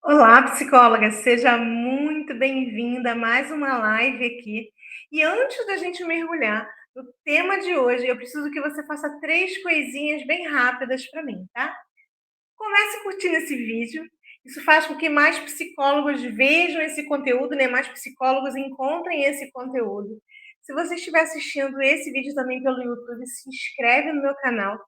Olá, psicóloga, seja muito bem-vinda a mais uma live aqui. E antes da gente mergulhar no tema de hoje, eu preciso que você faça três coisinhas bem rápidas para mim, tá? Comece curtindo esse vídeo. Isso faz com que mais psicólogos vejam esse conteúdo, né? Mais psicólogos encontrem esse conteúdo. Se você estiver assistindo esse vídeo também pelo YouTube, se inscreve no meu canal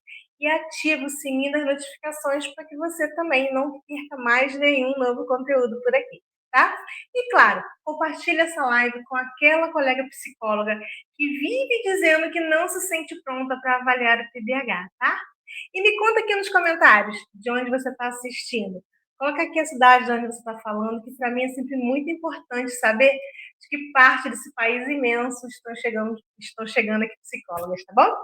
e ativa o sininho das notificações para que você também não perca mais nenhum novo conteúdo por aqui, tá? E claro, compartilhe essa live com aquela colega psicóloga que vive dizendo que não se sente pronta para avaliar o TDAH, tá? E me conta aqui nos comentários de onde você está assistindo. Coloca aqui a cidade de onde você está falando, que para mim é sempre muito importante saber de que parte desse país imenso estão chegando aqui psicólogas, tá bom?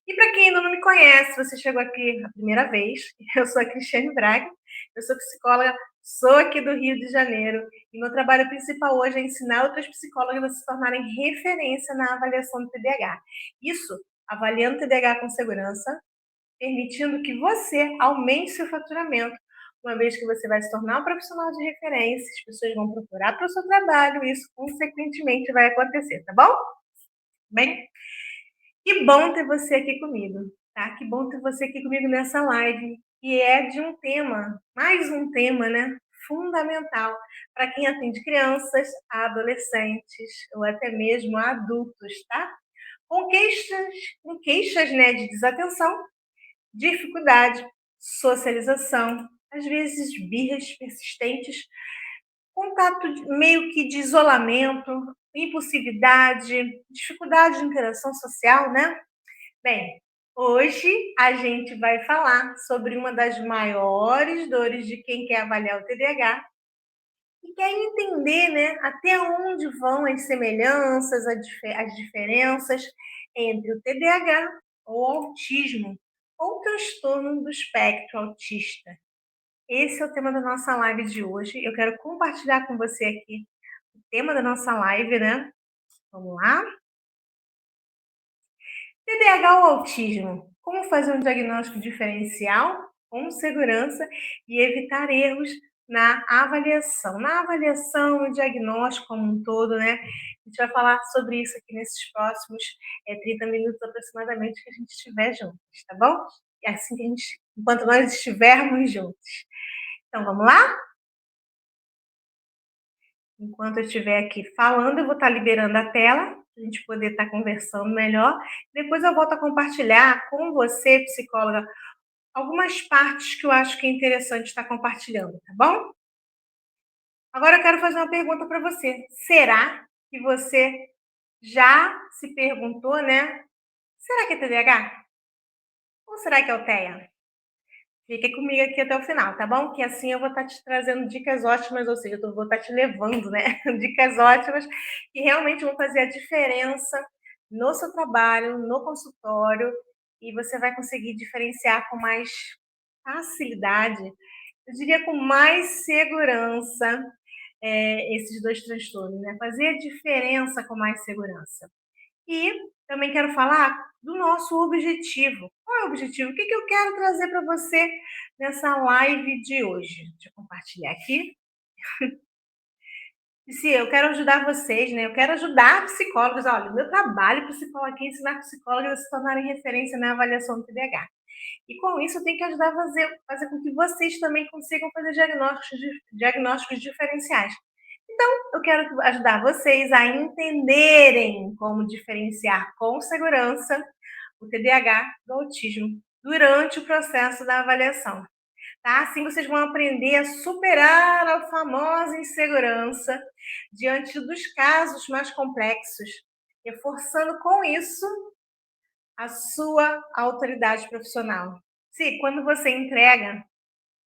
E para quem ainda não me conhece, você chegou aqui a primeira vez, eu sou a Cristiane Braga, eu sou psicóloga, sou aqui do Rio de Janeiro, e meu trabalho principal hoje é ensinar outras psicólogas a se tornarem referência na avaliação do TDAH. Isso, avaliando o TDAH com segurança, permitindo que você aumente seu faturamento, uma vez que você vai se tornar um profissional de referência, as pessoas vão procurar para o seu trabalho, e isso consequentemente vai acontecer, tá bom? Bem, que bom ter você aqui comigo, tá? Que bom ter você aqui comigo nessa live, que é de um tema, mais um tema, né? Fundamental para quem atende crianças, adolescentes ou até mesmo adultos, tá? Com queixas, com queixas, né, de desatenção, dificuldade, socialização, às vezes birras persistentes, contato meio que de isolamento, impulsividade, dificuldade de interação social, né? Bem, hoje a gente vai falar sobre uma das maiores dores de quem quer avaliar o TDAH e quer entender, né, até onde vão as semelhanças, as diferenças entre o TDAH ou autismo, ou transtorno do espectro autista. Esse é o tema da nossa live de hoje. Eu quero compartilhar com você aqui o tema da nossa live, né? Vamos lá? TDAH ou autismo? Como fazer um diagnóstico diferencial com segurança e evitar erros na avaliação. Na avaliação e diagnóstico como um todo, né? A gente vai falar sobre isso aqui nesses próximos 30 minutos aproximadamente que a gente estiver juntos, tá bom? E assim que a gente, enquanto nós estivermos juntos. Então vamos lá? Enquanto eu estiver aqui falando, eu vou estar liberando a tela, para a gente poder estar conversando melhor. Depois eu volto a compartilhar com você, psicóloga, algumas partes que eu acho que é interessante estar compartilhando, tá bom? Agora eu quero fazer uma pergunta para você. Será que você já se perguntou, né? Será que é TDAH? Ou será que é o TEA? Fique comigo aqui até o final, tá bom? Que assim eu vou estar te trazendo dicas ótimas, ou seja, eu vou estar te levando, né? Dicas ótimas que realmente vão fazer a diferença no seu trabalho, no consultório, e você vai conseguir diferenciar com mais facilidade, eu diria com mais segurança, esses dois transtornos, né? Fazer a diferença com mais segurança. E também quero falar do nosso objetivo. Qual é o objetivo? O que eu quero trazer para você nessa live de hoje? Deixa eu compartilhar aqui. E se eu quero ajudar vocês, né? Eu quero ajudar psicólogos. Olha, o meu trabalho psicólogo aqui é ensinar psicólogos a se tornarem referência na avaliação do TDAH. E com isso eu tenho que ajudar a fazer com que vocês também consigam fazer diagnósticos diferenciais. Então, eu quero ajudar vocês a entenderem como diferenciar com segurança o TDAH do autismo durante o processo da avaliação. Tá? Assim vocês vão aprender a superar a famosa insegurança diante dos casos mais complexos, reforçando com isso a sua autoridade profissional. Se quando você entrega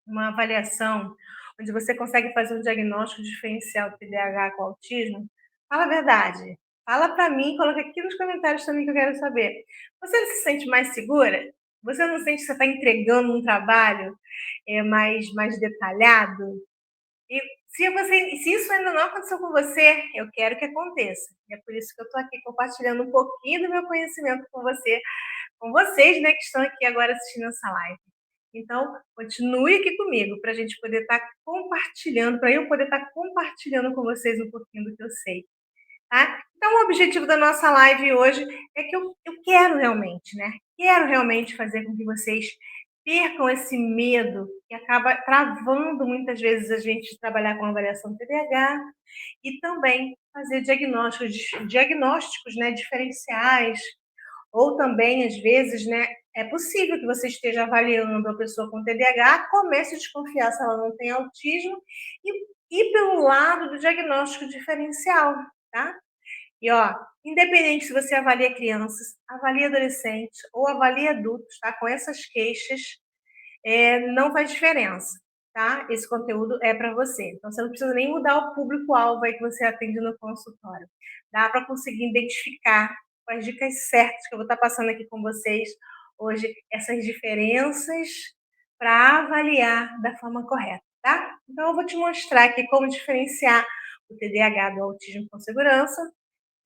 uma avaliação onde você consegue fazer um diagnóstico diferencial do TDAH com autismo, fala a verdade. Fala para mim, coloca aqui nos comentários também que eu quero saber. Você se sente mais segura? Você não sente que você está entregando um trabalho mais detalhado? E se isso ainda não aconteceu com você, eu quero que aconteça. E é por isso que eu estou aqui compartilhando um pouquinho do meu conhecimento com você, com vocês, né, que estão aqui agora assistindo essa live. Então, continue aqui comigo para a gente poder estar compartilhando, para eu poder estar compartilhando com vocês um pouquinho do que eu sei, tá? Então, o objetivo da nossa live hoje é que eu quero realmente, né? Quero realmente fazer com que vocês percam esse medo que acaba travando muitas vezes a gente de trabalhar com avaliação TDAH e também fazer diagnósticos, né, diferenciais, ou também, às vezes, né, é possível que você esteja avaliando a pessoa com TDAH, comece a desconfiar se ela não tem autismo e ir pelo lado do diagnóstico diferencial, tá? E ó, independente se você avalia crianças, avalia adolescentes ou avalia adultos, tá? Com essas queixas, não faz diferença, tá? Esse conteúdo é para você. Então você não precisa nem mudar o público-alvo aí que você atende no consultório. Dá para conseguir identificar com as dicas certas que eu vou estar passando aqui com vocês hoje, essas diferenças para avaliar da forma correta, tá? Então eu vou te mostrar aqui como diferenciar o TDAH do autismo com segurança,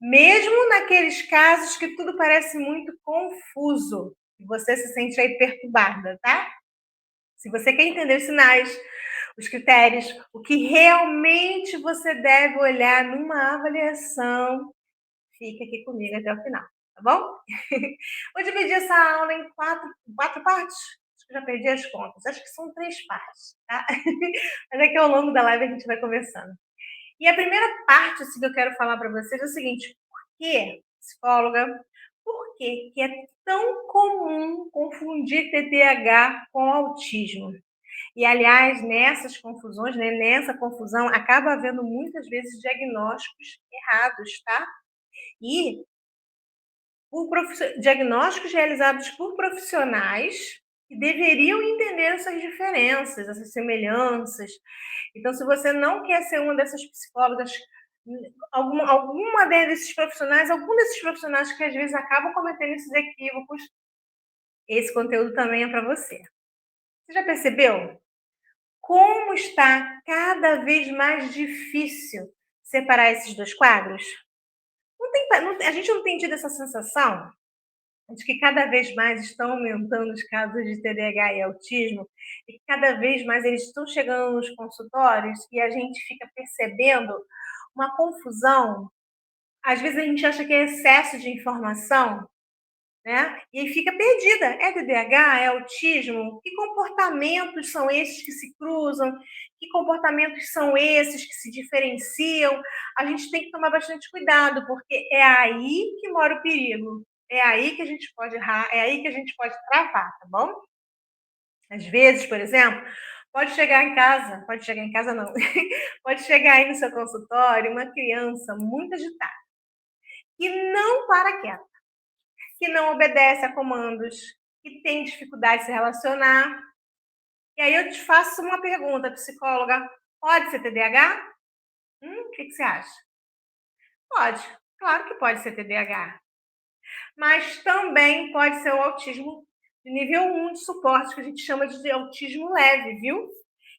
mesmo naqueles casos que tudo parece muito confuso, e você se sente aí perturbada, tá? Se você quer entender os sinais, os critérios, o que realmente você deve olhar numa avaliação, fica aqui comigo até o final, tá bom? Vou dividir essa aula em quatro partes. Acho que eu já perdi as contas. Acho que são 3 partes, tá? Mas é que ao longo da live a gente vai conversando. E a primeira parte assim, que eu quero falar para vocês é o seguinte: por que, psicóloga, por que é tão comum confundir TDAH com autismo? E, aliás, nessas confusões, né, nessa confusão, acaba havendo muitas vezes diagnósticos errados, tá? E diagnósticos realizados por profissionais que deveriam entender essas diferenças, essas semelhanças. Então, se você não quer ser uma dessas psicólogas, alguma desses profissionais, algum desses profissionais que às vezes acabam cometendo esses equívocos, esse conteúdo também é para você. Você já percebeu como está cada vez mais difícil separar esses dois quadros? A gente não tem tido essa sensação de que cada vez mais estão aumentando os casos de TDAH e autismo, e que cada vez mais eles estão chegando nos consultórios e a gente fica percebendo uma confusão. Às vezes a gente acha que é excesso de informação, né? E aí fica perdida. É TDAH? É autismo? Que comportamentos são esses que se cruzam? Que comportamentos são esses que se diferenciam? A gente tem que tomar bastante cuidado, porque é aí que mora o perigo. É aí que a gente pode errar, é aí que a gente pode travar, tá bom? Às vezes, por exemplo, pode chegar em casa não, pode chegar aí no seu consultório uma criança muito agitada, que não para quieta, que não obedece a comandos, que tem dificuldade de se relacionar. E aí eu te faço uma pergunta, psicóloga: pode ser TDAH? O que você acha? Pode, claro que pode ser TDAH. Mas também pode ser o autismo de nível 1 de suporte, que a gente chama de autismo leve, viu?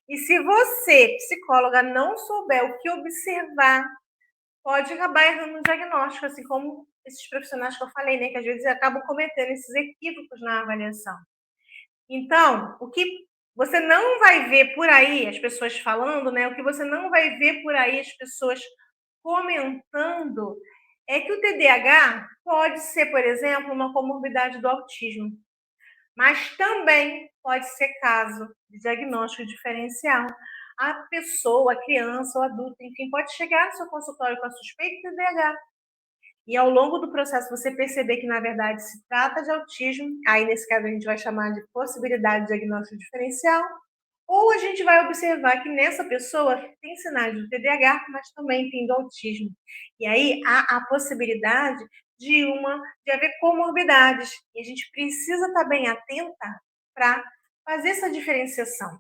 E se você, psicóloga, não souber o que observar, pode acabar errando no diagnóstico, assim como esses profissionais que eu falei, né? Que às vezes acabam cometendo esses equívocos na avaliação. Então, o que você não vai ver por aí as pessoas falando, né? O que você não vai ver por aí as pessoas comentando é que o TDAH pode ser, por exemplo, uma comorbidade do autismo, mas também pode ser caso de diagnóstico diferencial. A pessoa, a criança ou adulto, enfim, pode chegar no seu consultório com a suspeita de TDAH. E ao longo do processo você perceber que, na verdade, se trata de autismo, aí nesse caso a gente vai chamar de possibilidade de diagnóstico diferencial, ou a gente vai observar que nessa pessoa tem sinais do TDAH, mas também tem do autismo. E aí há a possibilidade de haver comorbidades. E a gente precisa estar bem atenta para fazer essa diferenciação,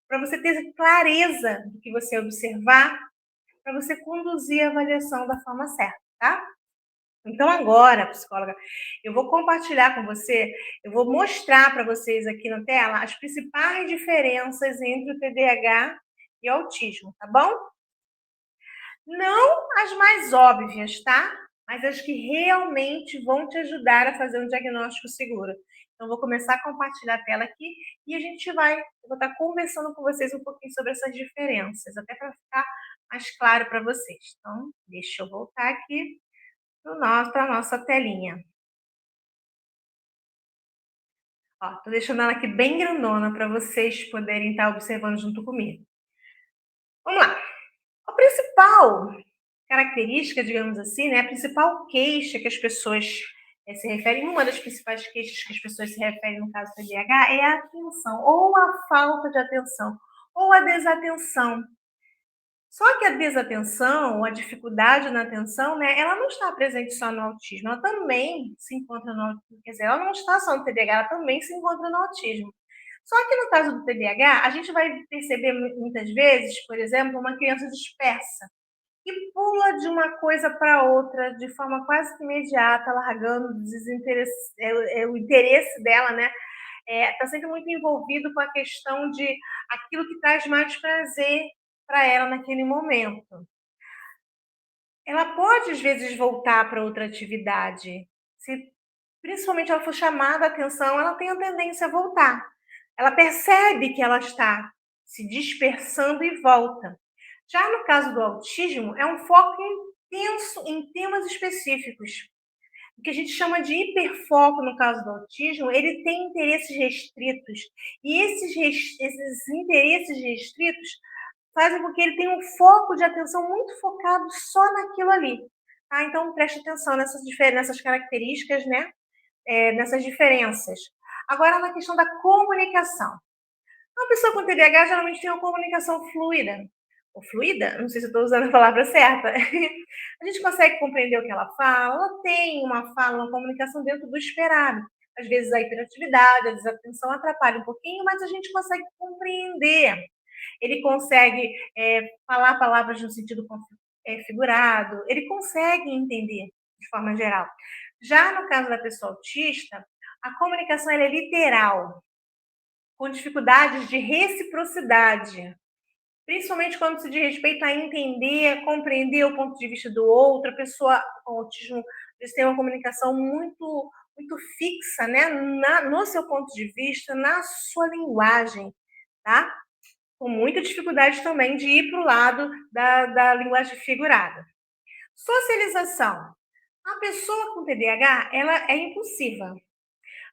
para você ter clareza do que você observar, para você conduzir a avaliação da forma certa, tá? Então agora, psicóloga, eu vou compartilhar com você, eu vou mostrar para vocês aqui na tela as principais diferenças entre o TDAH e o autismo, tá bom? Não as mais óbvias, tá? Mas as que realmente vão te ajudar a fazer um diagnóstico seguro. Então, vou começar a compartilhar a tela aqui e eu vou estar conversando com vocês um pouquinho sobre essas diferenças, até para ficar mais claro para vocês. Então, deixa eu voltar aqui para a nossa telinha. Ó, tô deixando ela aqui bem grandona para vocês poderem estar observando junto comigo. Vamos lá. A principal característica, digamos assim, né, a principal queixa que as pessoas se referem, uma das principais queixas que as pessoas se referem no caso do TDAH é a atenção, ou a falta de atenção, ou a desatenção. Só que a desatenção, a dificuldade na atenção, né, ela não está presente só no autismo, ela também se encontra no autismo, quer dizer, ela não está só no TDAH, ela também se encontra no autismo. Só que no caso do TDAH, a gente vai perceber muitas vezes, por exemplo, uma criança dispersa, que pula de uma coisa para outra de forma quase que imediata, largando o interesse dela, né? Está sempre muito envolvido com a questão de aquilo que traz mais prazer para ela naquele momento. Ela pode, às vezes, voltar para outra atividade. Se principalmente ela for chamada a atenção, ela tem a tendência a voltar. Ela percebe que ela está se dispersando e volta. Já no caso do autismo, é um foco intenso em temas específicos. O que a gente chama de hiperfoco no caso do autismo, ele tem interesses restritos. E esses interesses restritos fazem com que ele tenha um foco de atenção muito focado só naquilo ali. Tá? Então, preste atenção nessas características, né? Nessas diferenças. Agora, na questão da comunicação. Uma pessoa com TDAH geralmente tem uma comunicação fluida. Ou fluida? Não sei se eu estou usando a palavra certa. A gente consegue compreender o que ela fala, ela tem uma fala, uma comunicação dentro do esperado. Às vezes a hiperatividade, a desatenção atrapalha um pouquinho, mas a gente consegue compreender. Ele consegue falar palavras no sentido figurado, ele consegue entender de forma geral. Já no caso da pessoa autista, a comunicação é literal, com dificuldades de reciprocidade, principalmente quando se diz respeito a entender, compreender o ponto de vista do outro. A pessoa com autismo eles têm uma comunicação muito fixa, né, no seu ponto de vista, na sua linguagem, tá? Com muita dificuldade também de ir para o lado da linguagem figurada. Socialização. A pessoa com TDAH, ela é impulsiva,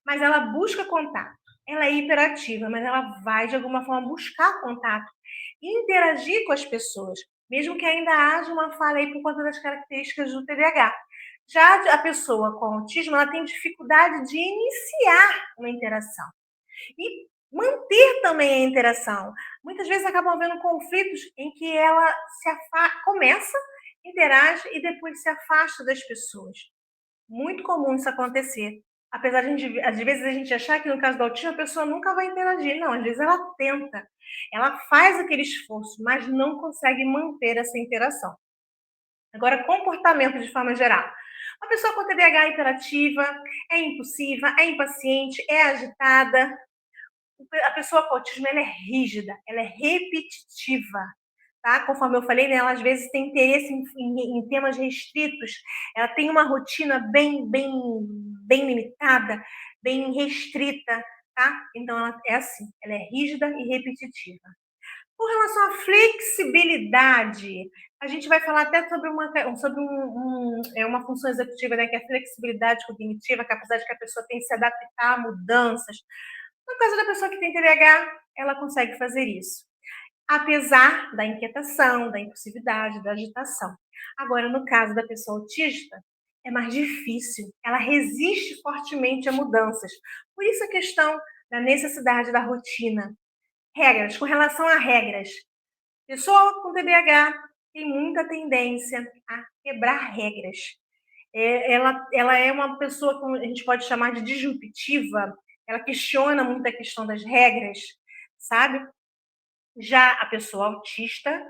mas ela busca contato. Ela é hiperativa, mas ela vai, de alguma forma, buscar contato e interagir com as pessoas, mesmo que ainda haja uma falha aí por conta das características do TDAH. Já a pessoa com autismo, ela tem dificuldade de iniciar uma interação e manter também a interação. Muitas vezes acabam havendo conflitos em que ela começa, interage e depois se afasta das pessoas. Muito comum isso acontecer. Apesar de, às vezes, a gente achar que no caso do autismo a pessoa nunca vai interagir. Não, às vezes ela tenta, ela faz aquele esforço, mas não consegue manter essa interação. Agora, comportamento de forma geral. Uma pessoa com TDAH é hiperativa, é impulsiva, é impaciente, é agitada. A pessoa com autismo ela é rígida, ela é repetitiva. Tá? Conforme eu falei, né, ela às vezes tem interesse em temas restritos, ela tem uma rotina bem limitada, bem restrita, tá? Então ela é assim, ela é rígida e repetitiva. Com relação à flexibilidade, a gente vai falar até sobre uma função executiva, né, que é a flexibilidade cognitiva, a capacidade que a pessoa tem de se adaptar a mudanças. No caso da pessoa que tem TDAH, ela consegue fazer isso, apesar da inquietação, da impulsividade, da agitação. Agora, no caso da pessoa autista, é mais difícil. Ela resiste fortemente a mudanças. Por isso a questão da necessidade da rotina. Regras, com relação a regras. Pessoa com TDAH tem muita tendência a quebrar regras. Ela é uma pessoa que a gente pode chamar de disruptiva. Ela questiona muito a questão das regras, sabe? Já a pessoa autista,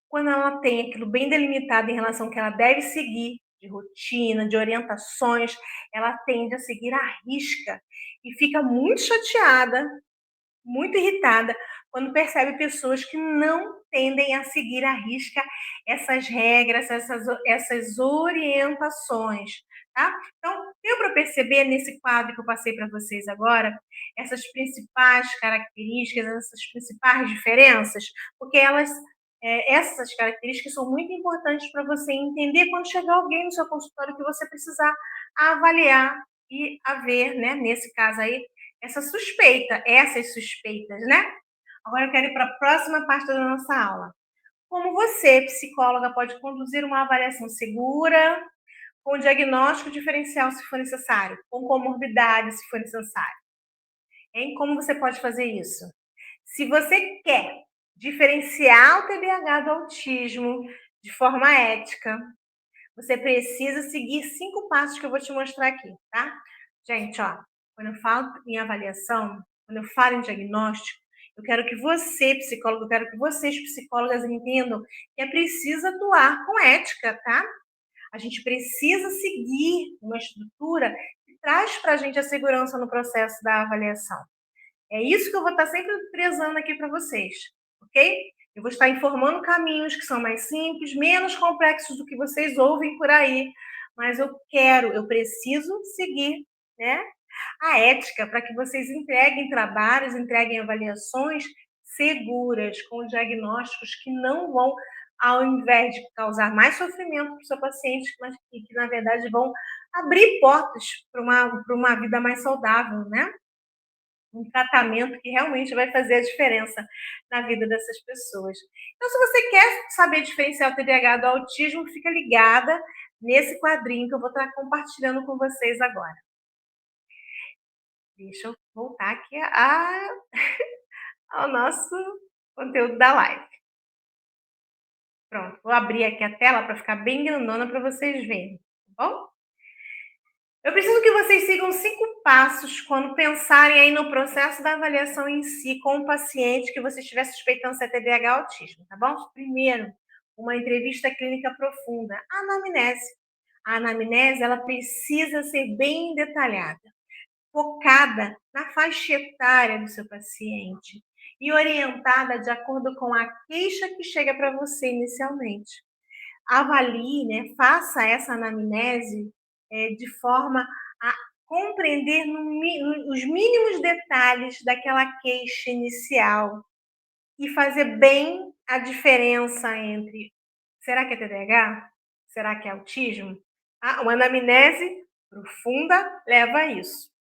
quando ela tem aquilo bem delimitado em relação ao que ela deve seguir, de rotina, de orientações, ela tende a seguir à risca e fica muito chateada, muito irritada, quando percebe pessoas que não tendem a seguir à risca essas regras, essas orientações. tá? Então, deu para perceber nesse quadro que eu passei para vocês agora, essas principais características, essas principais diferenças? Porque essas características são muito importantes para você entender quando chegar alguém no seu consultório que você precisar avaliar e haver, né, nesse caso aí, essas suspeitas, né? Agora eu quero ir para a próxima parte da nossa aula. Como você, psicóloga, pode conduzir uma avaliação segura, com diagnóstico diferencial, se for necessário, com comorbidade, se for necessário. Hein? Como você pode fazer isso? Se você quer diferenciar o TDAH do autismo de forma ética, você precisa seguir 5 passos que eu vou te mostrar aqui, tá? Gente, ó, quando eu falo em avaliação, quando eu falo em diagnóstico, eu quero que você, psicólogo, eu quero que vocês, psicólogas, entendam que é preciso atuar com ética, tá? A gente precisa seguir uma estrutura que traz para a gente a segurança no processo da avaliação. É isso que eu vou estar sempre prezando aqui para vocês, ok? Eu vou estar informando caminhos que são mais simples, menos complexos do que vocês ouvem por aí, mas eu preciso seguir, né, a ética para que vocês entreguem trabalhos, entreguem avaliações seguras, com diagnósticos que não vão, ao invés de causar mais sofrimento para o seu paciente, mas que na verdade vão abrir portas para uma vida mais saudável, né? Um tratamento que realmente vai fazer a diferença na vida dessas pessoas. Então, se você quer saber diferenciar o TDAH do autismo, fica ligada nesse quadrinho que eu vou estar compartilhando com vocês agora. Deixa eu voltar aqui ao nosso conteúdo da live. Pronto, vou abrir aqui a tela para ficar bem grandona para vocês verem, tá bom? Eu preciso que vocês sigam 5 passos quando pensarem aí no processo da avaliação em si com o paciente que você estiver suspeitando ser TDAH autismo, tá bom? Primeiro, uma entrevista clínica profunda, a anamnese. A anamnese, ela precisa ser bem detalhada, focada na faixa etária do seu paciente e orientada de acordo com a queixa que chega para você inicialmente. Avalie, né, faça essa anamnese de forma a compreender os mínimos detalhes daquela queixa inicial e fazer bem a diferença entre será que é TDAH? Será que é autismo? Uma anamnese profunda leva a isso.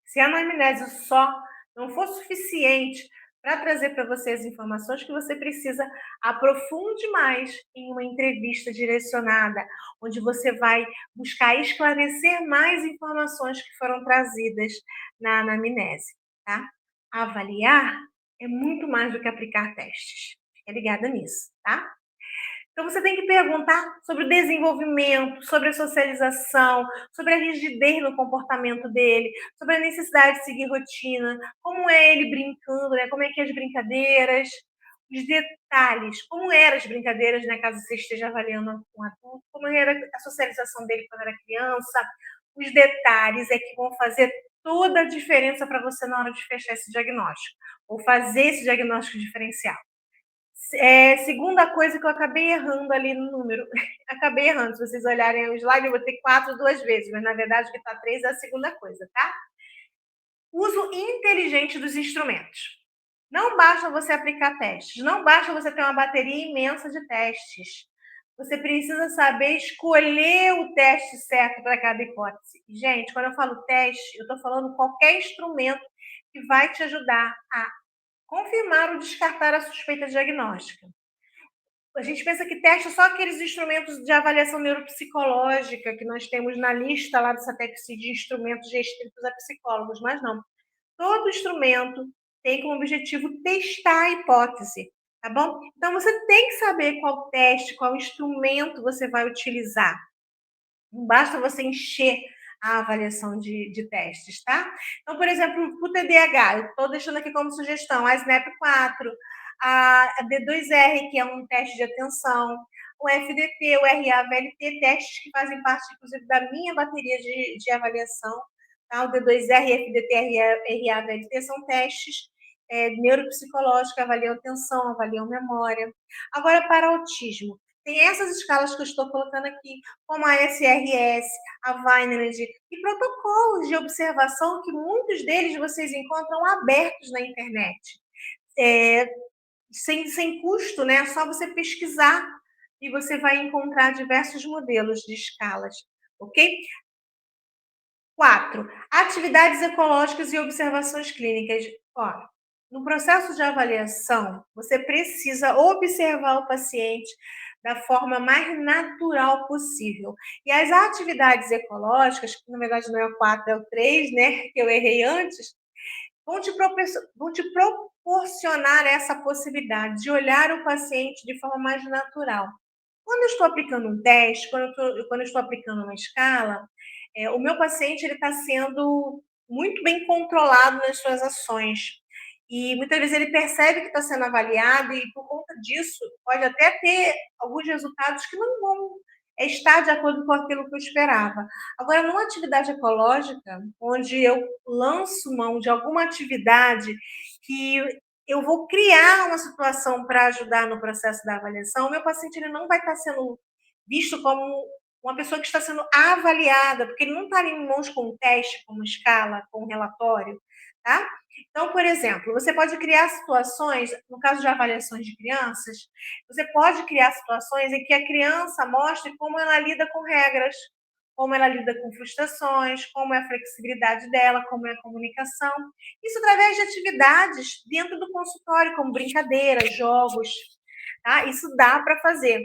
Se a anamnese só não for suficiente para trazer para você as informações que você precisa, aprofunde mais em uma entrevista direcionada, onde você vai buscar esclarecer mais informações que foram trazidas na anamnese, tá? Avaliar é muito mais do que aplicar testes. Fica ligada nisso, tá? Então você tem que perguntar sobre o desenvolvimento, sobre a socialização, sobre a rigidez no comportamento dele, sobre a necessidade de seguir rotina, como é ele brincando, né? Como é que é as brincadeiras, os detalhes, como eram as brincadeiras, né, caso você esteja avaliando um adulto, como era a socialização dele quando era criança. Os detalhes é que vão fazer toda a diferença para você na hora de fechar esse diagnóstico, ou fazer esse diagnóstico diferencial. Segunda coisa que eu acabei errando ali no número. Acabei errando. Se vocês olharem o slide, eu vou ter 4 2 vezes, mas na verdade o que está 3 é a segunda coisa, tá? Uso inteligente dos instrumentos. Não basta você aplicar testes, não basta você ter uma bateria imensa de testes. Você precisa saber escolher o teste certo para cada hipótese. Gente, quando eu falo teste, eu estou falando qualquer instrumento que vai te ajudar a confirmar ou descartar a suspeita diagnóstica. A gente pensa que teste só aqueles instrumentos de avaliação neuropsicológica que nós temos na lista lá do SATEC de instrumentos restritos a psicólogos, mas não. Todo instrumento tem como objetivo testar a hipótese, tá bom? Então você tem que saber qual teste, qual instrumento você vai utilizar. Não basta você encher a avaliação de testes, tá? Então, por exemplo, o TDAH, eu estou deixando aqui como sugestão a SNAP-4, a D2R, que é um teste de atenção, o FDT, o RA-VLT, testes que fazem parte, inclusive, da minha bateria de avaliação. Tá? O D2R, FDT, RA-VLT são testes neuropsicológicos, avaliam atenção, avaliam memória. Agora, para autismo, tem essas escalas que eu estou colocando aqui, como a SRS, a Vineland, e protocolos de observação que muitos deles vocês encontram abertos na internet. Sem custo, né? É só você pesquisar e você vai encontrar diversos modelos de escalas, ok? 4. Atividades ecológicas e observações clínicas. Ó, no processo de avaliação, você precisa observar o paciente da forma mais natural possível. E as atividades ecológicas, que na verdade não é o 4, é o 3, né? Que eu errei antes, vão te proporcionar essa possibilidade de olhar o paciente de forma mais natural. Quando eu estou aplicando um teste, quando eu estou aplicando uma escala, o meu paciente ele está sendo muito bem controlado nas suas ações. E muitas vezes ele percebe que está sendo avaliado e, por conta disso, pode até ter alguns resultados que não vão estar de acordo com aquilo que eu esperava. Agora, numa atividade ecológica, onde eu lanço mão de alguma atividade que eu vou criar uma situação para ajudar no processo da avaliação, o meu paciente ele não vai estar sendo visto como uma pessoa que está sendo avaliada, porque ele não está ali em mãos com um teste, com uma escala, com um relatório, tá? Então, por exemplo, você pode criar situações, no caso de avaliações de crianças, você pode criar situações em que a criança mostre como ela lida com regras, como ela lida com frustrações, como é a flexibilidade dela, como é a comunicação. Isso através de atividades dentro do consultório, como brincadeiras, jogos, tá? Isso dá para fazer.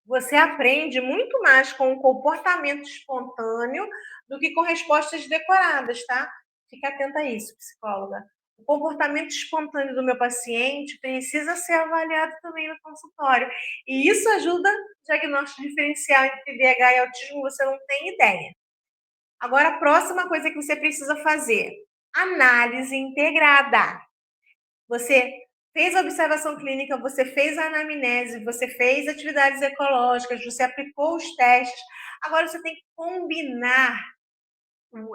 Você aprende muito mais com o comportamento espontâneo do que com respostas decoradas, tá? Fica atenta a isso, psicóloga. O comportamento espontâneo do meu paciente precisa ser avaliado também no consultório. E isso ajuda o diagnóstico diferencial entre TDAH e autismo, você não tem ideia. Agora, a próxima coisa que você precisa fazer: análise integrada. Você fez a observação clínica, você fez a anamnese, você fez atividades ecológicas, você aplicou os testes. Agora você tem que combinar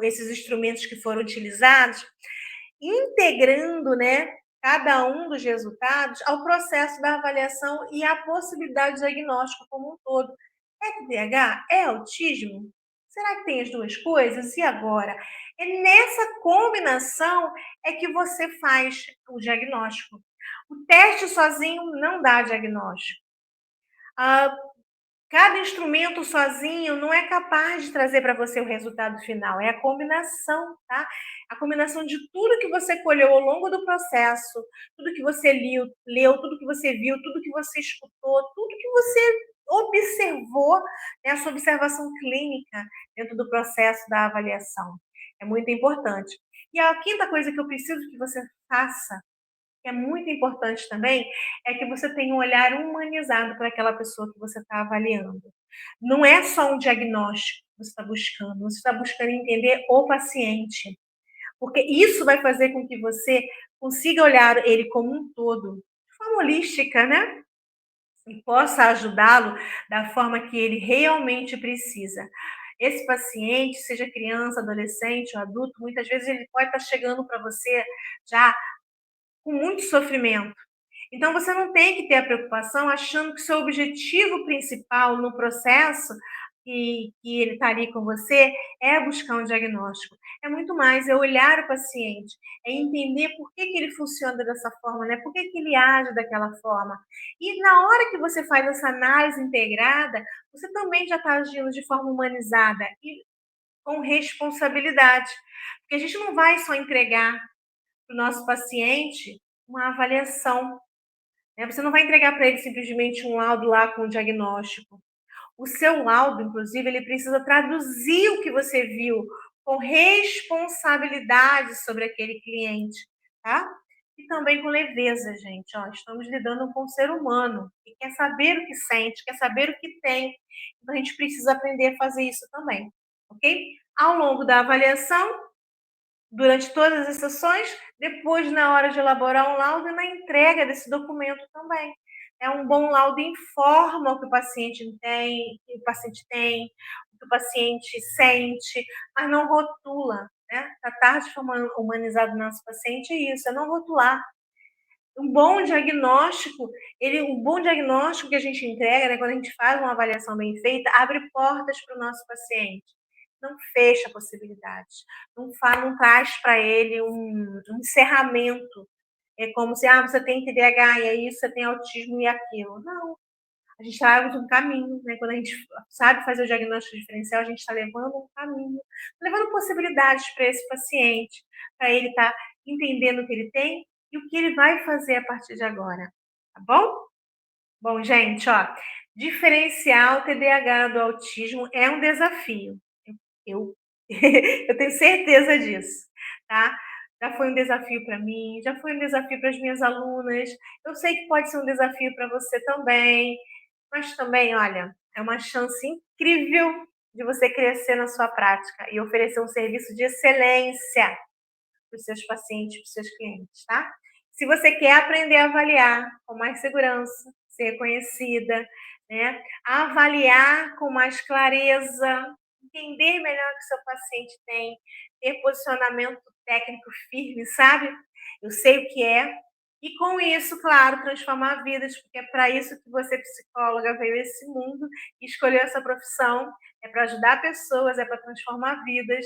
esses instrumentos que foram utilizados, integrando, né, cada um dos resultados ao processo da avaliação e à possibilidade de diagnóstico como um todo. É TDAH? É autismo? Será que tem as duas coisas? E agora? É nessa combinação é que você faz o diagnóstico. O teste sozinho não dá diagnóstico. Ah, cada instrumento sozinho não é capaz de trazer para você o resultado final, é a combinação, tá? A combinação de tudo que você colheu ao longo do processo, tudo que você leu, tudo que você viu, tudo que você escutou, tudo que você observou, né, a sua observação clínica dentro do processo da avaliação. É muito importante. E a quinta coisa que eu preciso que você faça, que é muito importante também, é que você tenha um olhar humanizado para aquela pessoa que você está avaliando. Não é só um diagnóstico que você está buscando entender o paciente, porque isso vai fazer com que você consiga olhar ele como um todo, de forma holística, né? E possa ajudá-lo da forma que ele realmente precisa. Esse paciente, seja criança, adolescente ou adulto, muitas vezes ele pode estar chegando para você já com muito sofrimento. Então, você não tem que ter a preocupação achando que seu objetivo principal no processo que ele está ali com você é buscar um diagnóstico. É muito mais, é olhar o paciente, é entender por que, que ele funciona dessa forma, né? Por que, que ele age daquela forma. E na hora que você faz essa análise integrada, você também já está agindo de forma humanizada e com responsabilidade. Porque a gente não vai só entregar para o nosso paciente uma avaliação, né? Você não vai entregar para ele simplesmente um laudo lá com um diagnóstico. O seu laudo, inclusive, ele precisa traduzir o que você viu com responsabilidade sobre aquele cliente, tá? E também com leveza, gente. Ó, estamos lidando com um ser humano que quer saber o que sente, quer saber o que tem. Então, a gente precisa aprender a fazer isso também, ok? Ao longo da avaliação, durante todas as sessões, depois, na hora de elaborar um laudo, e na entrega desse documento também. Um bom laudo informa o que o paciente tem, o que o paciente sente, mas não rotula, né? Tratar de forma humanizada o nosso paciente é isso, é não rotular. Um bom diagnóstico, um bom diagnóstico que a gente entrega, né, quando a gente faz uma avaliação bem feita, abre portas para o nosso paciente. Não fecha possibilidades. Não traz para ele um encerramento. É como se, você tem TDAH, e é isso, você tem autismo e aquilo. Não. A gente está um caminho, né? Quando a gente sabe fazer o diagnóstico diferencial, a gente está levando um caminho, levando possibilidades para esse paciente, para ele estar entendendo o que ele tem e o que ele vai fazer a partir de agora, tá bom? Bom, gente, ó, diferenciar o TDAH do autismo é um desafio. Eu, eu tenho certeza disso, tá? Já foi um desafio para mim, já foi um desafio para as minhas alunas. Eu sei que pode ser um desafio para você também, mas também, olha, é uma chance incrível de você crescer na sua prática e oferecer um serviço de excelência para os seus pacientes, para os seus clientes, tá? Se você quer aprender a avaliar com mais segurança, ser reconhecida, né? Avaliar com mais clareza, entender melhor o que o seu paciente tem, ter posicionamento técnico firme, sabe? Eu sei o que é. E com isso, claro, transformar vidas, porque é para isso que você, psicóloga, veio a esse mundo e escolheu essa profissão. É para ajudar pessoas, é para transformar vidas.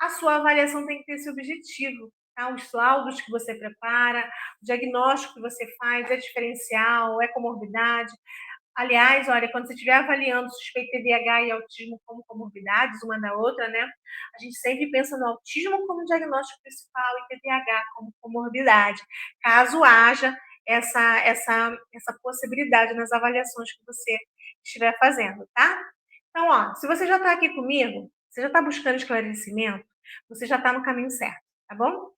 A sua avaliação tem que ter esse objetivo, tá? Os laudos que você prepara, o diagnóstico que você faz, é diferencial, é comorbidade. Aliás, olha, quando você estiver avaliando suspeito TDAH e autismo como comorbidades, uma da outra, né? A gente sempre pensa no autismo como diagnóstico principal e TDAH como comorbidade, caso haja essa possibilidade nas avaliações que você estiver fazendo, tá? Então, ó, se você já está aqui comigo, você já está buscando esclarecimento, você já está no caminho certo, tá bom?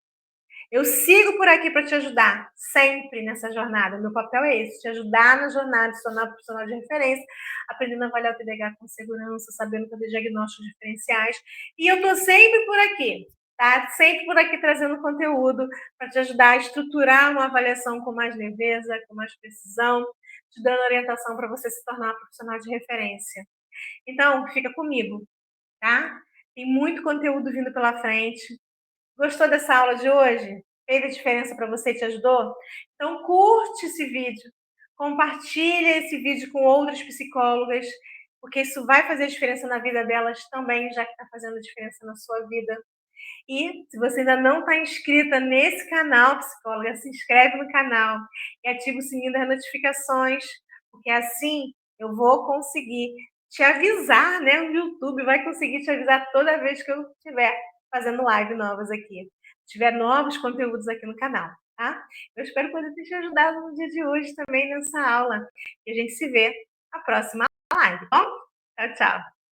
Eu sigo por aqui para te ajudar, sempre nessa jornada. Meu papel é esse, te ajudar na jornada, se tornar profissional de referência, aprendendo a avaliar o TDAH com segurança, sabendo fazer diagnósticos diferenciais. E eu estou sempre por aqui, tá? Sempre por aqui trazendo conteúdo para te ajudar a estruturar uma avaliação com mais leveza, com mais precisão, te dando orientação para você se tornar uma profissional de referência. Então, fica comigo, tá? Tem muito conteúdo vindo pela frente. Gostou dessa aula de hoje? Fez a diferença para você e te ajudou? Então curte esse vídeo, compartilha esse vídeo com outras psicólogas, porque isso vai fazer diferença na vida delas também, já que está fazendo diferença na sua vida. E se você ainda não está inscrita nesse canal, psicóloga, se inscreve no canal e ativa o sininho das notificações, porque assim eu vou conseguir te avisar, né? O YouTube vai conseguir te avisar toda vez que eu estiver fazendo live novas aqui. Se tiver novos conteúdos aqui no canal, tá? Eu espero poder ter te ajudado no dia de hoje também nessa aula. E a gente se vê na próxima live, tá bom? Tchau, tchau.